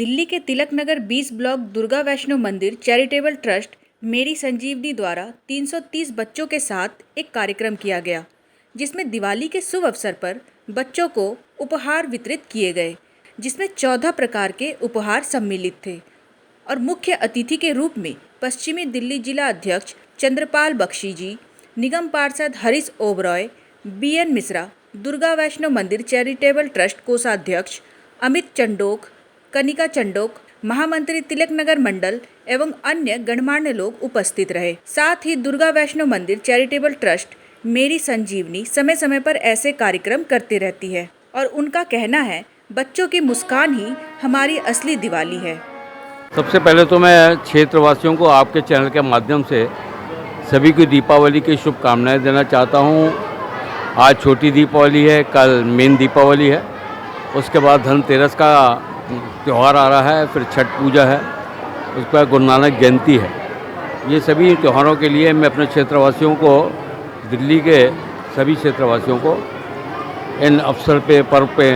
दिल्ली के तिलक नगर 20 ब्लॉक दुर्गा वैष्णो मंदिर charitable trust मेरी संजीवनी द्वारा 330 बच्चों के साथ एक कार्यक्रम किया गया, जिसमें दिवाली के शुभ अवसर पर बच्चों को उपहार वितरित किए गए, जिसमें 14 प्रकार के उपहार सम्मिलित थे और मुख्य अतिथि के रूप में पश्चिमी दिल्ली जिला अध्यक्ष चंद्रपाल बख्शी जी, निगम पार्षद हरीश ओबरॉय, BN मिश्रा, दुर्गा वैष्णो मंदिर चैरिटेबल ट्रस्ट कोषाध्यक्ष अमित चंडोक, कनिका चंडोक, महामंत्री तिलक नगर मंडल एवं अन्य गणमान्य लोग उपस्थित रहे। साथ ही दुर्गा वैष्णो मंदिर चैरिटेबल ट्रस्ट मेरी संजीवनी समय समय पर ऐसे कार्यक्रम करती रहती है और उनका कहना है, बच्चों की मुस्कान ही हमारी असली दिवाली है। सबसे पहले तो मैं क्षेत्रवासियों को आपके चैनल के माध्यम से सभी को दीपावली की शुभकामनाएं देना चाहता हूं। आज छोटी दीपावली है, कल मेन दीपावली है, उसके बाद धनतेरस का त्यौहार आ रहा है, फिर छठ पूजा है, उसके बाद गुरु नानक जयंती है। ये सभी त्योहारों के लिए मैं अपने क्षेत्रवासियों को, दिल्ली के सभी क्षेत्रवासियों को इन अवसर पे, पर्व पे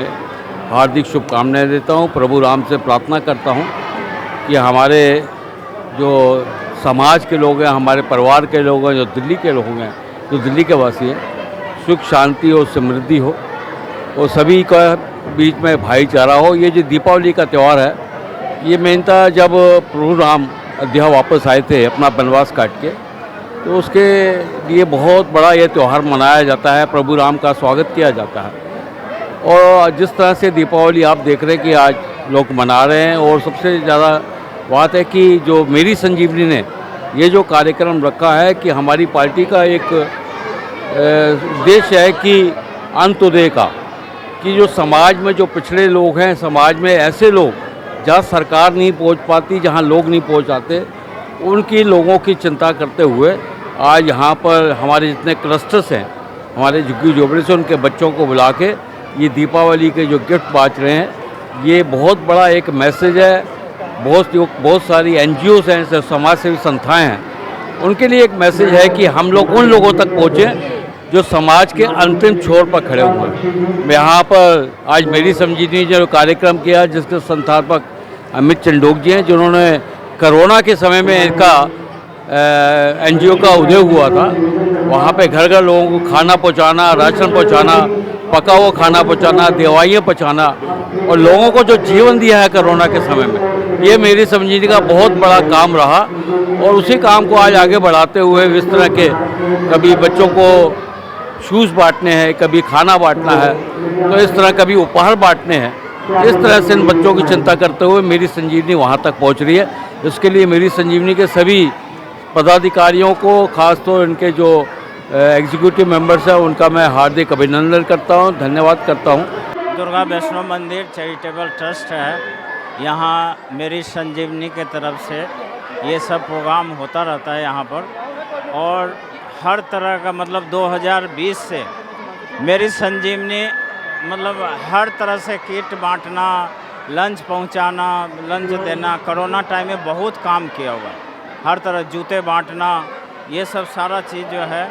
हार्दिक शुभकामनाएं देता हूं। प्रभु राम से प्रार्थना करता हूं कि हमारे जो समाज के लोग हैं, हमारे परिवार के लोग हैं, जो दिल्ली के लोग हैं, जो दिल्ली के वासी हैं, सुख शांति और समृद्धि हो और सभी का बीच में भाईचारा हो। ये जो दीपावली का त्यौहार है, ये मेनता जब प्रभु राम अयोध्या वापस आए थे अपना वनवास काट के, तो उसके लिए बहुत बड़ा ये त्यौहार मनाया जाता है, प्रभु राम का स्वागत किया जाता है। और जिस तरह से दीपावली आप देख रहे हैं कि आज लोग मना रहे हैं, और सबसे ज़्यादा बात है कि जो मेरी संजीवनी ने ये जो कार्यक्रम रखा है कि हमारी पार्टी का एक उद्देश्य है कि अंत्योदय का, कि जो समाज में जो पिछड़े लोग हैं, समाज में ऐसे लोग जहाँ सरकार नहीं पहुँच पाती, जहाँ लोग नहीं पहुँच आते, उनकी लोगों की चिंता करते हुए आज यहाँ पर हमारे जितने क्लस्टर्स हैं, हमारे झुग्गी झोपड़ी से उनके बच्चों को बुला के ये दीपावली के जो गिफ्ट बांट रहे हैं, ये बहुत बड़ा एक मैसेज है। बहुत सारी NGOs हैं, समाज सेवी संस्थाएँ हैं, उनके लिए एक मैसेज है कि हम लोग उन लोगों तक पहुँचें जो समाज के अंतिम छोर पर खड़े हुए हैं। मैं यहाँ पर आज मेरी संजीवनी जो कार्यक्रम किया, जिसके संस्थापक अमित चंडोक जी हैं, जिन्होंने कोरोना के समय में इनका NGO का उदय हुआ था, वहाँ पे घर घर लोगों को खाना पहुँचाना, राशन पहुँचाना, पका हुआ खाना पहुँचाना, दवाइयाँ पहुँचाना और लोगों को जो जीवन दिया है कोरोना के समय में, ये मेरी संजीवनी का बहुत बड़ा काम रहा। और उसी काम को आज आगे बढ़ाते हुए इस तरह के कभी बच्चों को शूज़ बांटने हैं, कभी खाना बांटना है, तो इस तरह कभी उपहार बांटने हैं। इस तरह से इन बच्चों की चिंता करते हुए मेरी संजीवनी वहाँ तक पहुँच रही है। इसके लिए मेरी संजीवनी के सभी पदाधिकारियों को, खासतौर इनके जो एग्जीक्यूटिव मेंबर्स हैं, उनका मैं हार्दिक अभिनंदन करता हूँ, धन्यवाद करता हूँ। दुर्गा वैष्णो मंदिर चैरिटेबल ट्रस्ट है, यहाँ मेरी संजीवनी के तरफ से ये सब प्रोग्राम होता रहता है यहाँ पर। और हर तरह का मतलब 2020 से मेरी संजीवनी मतलब हर तरह से किट बांटना, लंच पहुंचाना, लंच देना, कोरोना टाइम में बहुत काम किया हुआ है। हर तरह जूते बांटना, ये सब सारा चीज़ जो है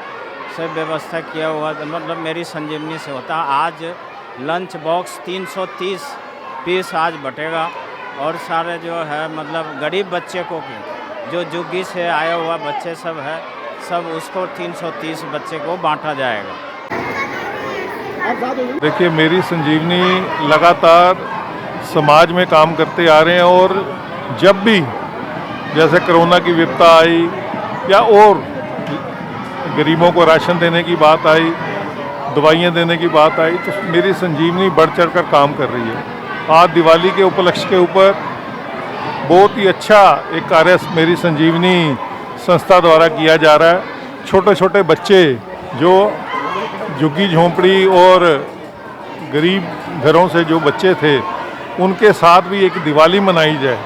सब व्यवस्था किया हुआ मतलब मेरी संजीवनी से होता है। आज लंच बॉक्स 330 पीस आज बटेगा और सारे जो है मतलब गरीब बच्चे को जो झुग्गी से आया हुआ बच्चे सब है, सब उसको 330 बच्चे को बांटा जाएगा। देखिए, मेरी संजीवनी लगातार समाज में काम करते आ रहे हैं और जब भी जैसे कोरोना की विपदा आई या और गरीबों को राशन देने की बात आई, दवाइयाँ देने की बात आई, तो मेरी संजीवनी बढ़ चढ़ कर काम कर रही है। आज दिवाली के उपलक्ष्य के ऊपर बहुत ही अच्छा एक कार्य मेरी संजीवनी संस्था द्वारा किया जा रहा है। छोटे छोटे बच्चे जो झुग्गी झोंपड़ी और गरीब घरों से जो बच्चे थे, उनके साथ भी एक दिवाली मनाई जाए,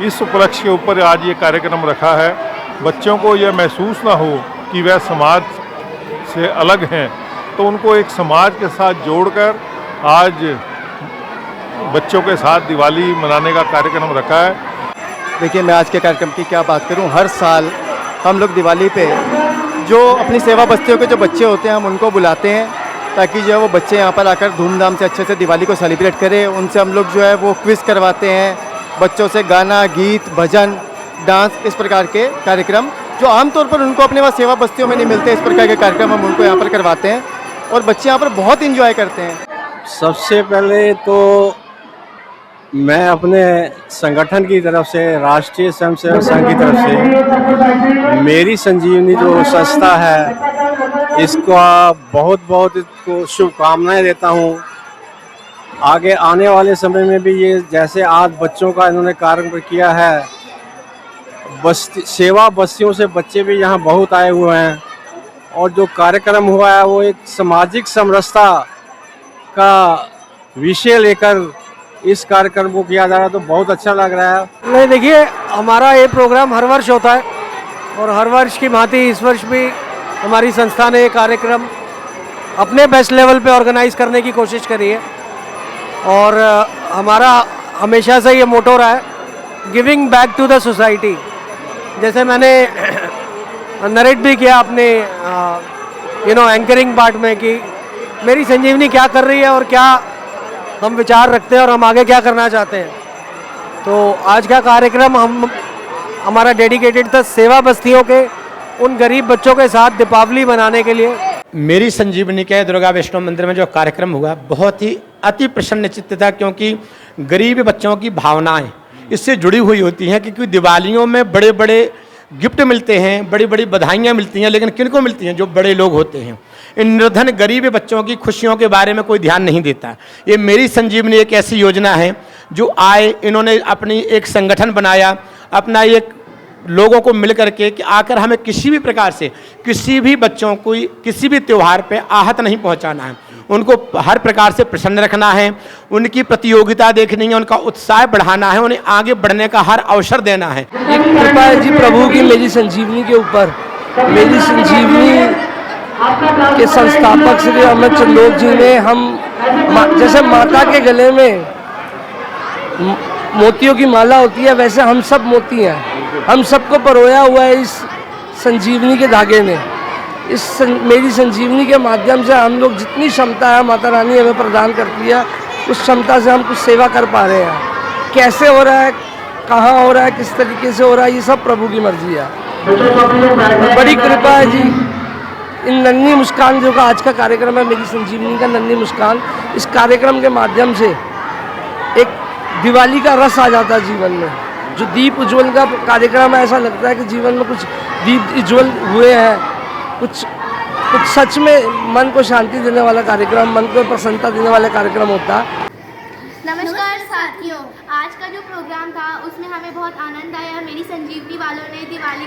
इस उपलक्ष्य के ऊपर आज ये कार्यक्रम रखा है। बच्चों को यह महसूस ना हो कि वह समाज से अलग हैं, तो उनको एक समाज के साथ जोड़कर आज बच्चों के साथ दिवाली मनाने का कार्यक्रम रखा है। देखिए, मैं आज के कार्यक्रम की क्या बात करूं, हर साल हम लोग दिवाली पे जो अपनी सेवा बस्तियों के जो बच्चे होते हैं, हम उनको बुलाते हैं ताकि जो है वो बच्चे यहाँ पर आकर धूमधाम से अच्छे से दिवाली को सेलिब्रेट करें। उनसे हम लोग जो है वो क्विज़ करवाते हैं, बच्चों से गाना, गीत, भजन, डांस, इस प्रकार के कार्यक्रम जो आमतौर पर उनको अपने वहाँ सेवा बस्तियों में नहीं मिलते, इस प्रकार के कार्यक्रम हम उनको यहाँ पर करवाते हैं और बच्चे यहाँ पर बहुत इंजॉय करते हैं। सबसे पहले तो मैं अपने संगठन की तरफ से, राष्ट्रीय स्वयंसेवक संघ की तरफ से मेरी संजीवनी जो संस्था है, इसका बहुत बहुत इसको शुभकामनाएं देता हूँ। आगे आने वाले समय में भी ये जैसे आज बच्चों का इन्होंने कार्यक्रम किया है, बस्ती सेवा बस्तियों से बच्चे भी यहाँ बहुत आए हुए हैं और जो कार्यक्रम हुआ है वो एक सामाजिक समरसता का विषय लेकर इस कार्यक्रम को किया जा रहा है, तो बहुत अच्छा लग रहा है। नहीं, देखिए, हमारा ये प्रोग्राम हर वर्ष होता है और हर वर्ष की भांति इस वर्ष भी हमारी संस्था ने ये कार्यक्रम अपने बेस्ट लेवल पे ऑर्गेनाइज करने की कोशिश करी है और हमारा हमेशा से ये मोटो रहा है, giving back to the society. जैसे मैंने नरेट भी किया अपने एंकरिंग पार्ट में कि मेरी संजीवनी क्या कर रही है और क्या हम विचार रखते हैं और हम आगे क्या करना चाहते हैं। तो आज का कार्यक्रम हमारा डेडिकेटेड था सेवा बस्तियों के उन गरीब बच्चों के साथ दीपावली मनाने के लिए। मेरी संजीवनी के दुर्गा वैष्णो मंदिर में जो कार्यक्रम हुआ बहुत ही अति प्रसन्न चित्त था, क्योंकि गरीब बच्चों की भावनाएं इससे जुड़ी हुई होती हैं। क्योंकि दिवालियों में बड़े बड़े गिफ्ट मिलते हैं, बड़ी बड़ी बधाइयाँ मिलती हैं, लेकिन किनको मिलती हैं? जो बड़े लोग होते हैं। इन निर्धन गरीब बच्चों की खुशियों के बारे में कोई ध्यान नहीं देता। ये मेरी संजीवनी एक ऐसी योजना है जो आए, इन्होंने अपनी एक संगठन बनाया, अपना एक लोगों को मिल करके कि आकर हमें किसी भी प्रकार से किसी भी बच्चों को किसी भी त्यौहार पे आहत नहीं पहुंचाना है, उनको हर प्रकार से प्रसन्न रखना है, उनकी प्रतियोगिता देखनी है, उनका उत्साह बढ़ाना है, उन्हें आगे बढ़ने का हर अवसर देना है। एक कृपा है जी प्रभु की मेरी संजीवनी के ऊपर। मेरी संजीवनी के संस्थापक श्री अमित चंदोक जी ने जैसे माता के गले में मोतियों की माला होती है, वैसे हम सब मोती हैं। हम सबको परोया हुआ है इस संजीवनी के धागे ने। मेरी संजीवनी के माध्यम से हम लोग जितनी क्षमता है माता रानी हमें प्रदान करती है, उस क्षमता से हम कुछ सेवा कर पा रहे हैं। कैसे हो रहा है, कहाँ हो रहा है, किस तरीके से हो रहा है, ये सब प्रभु की मर्जी है। बड़ी कृपा है जी। इन नन्ही मुस्कान जो का आज का कार्यक्रम है, मेरी संजीवनी का नन्ही मुस्कान, इस कार्यक्रम के माध्यम से एक दिवाली का रस आ जाता है जीवन में। जो दीप उज्ज्वल का कार्यक्रम है, ऐसा लगता है कि जीवन में कुछ दीप उज्ज्वल हुए हैं, कुछ सच में मन को शांति देने वाला कार्यक्रम, मन को प्रसन्नता देने वाला कार्यक्रम होता है। नमस्कार साथियों, आज का जो प्रोग्राम था उसमें हमें बहुत आनंद आया। मेरी संजीवनी वालों ने दिवाली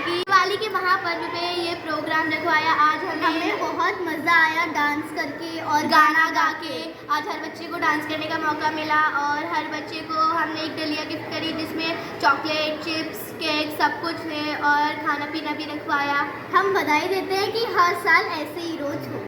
के महापर्व पे ये प्रोग्राम रखवाया। आज हमें बहुत मज़ा आया डांस करके और गाना गा के। आज हर बच्चे को डांस करने का मौका मिला और हर बच्चे को हमने एक डलिया गिफ्ट करी जिसमें चॉकलेट, चिप्स, केक सब कुछ है और खाना पीना भी रखवाया। हम बधाई देते हैं कि हर साल ऐसे ही रोज हो।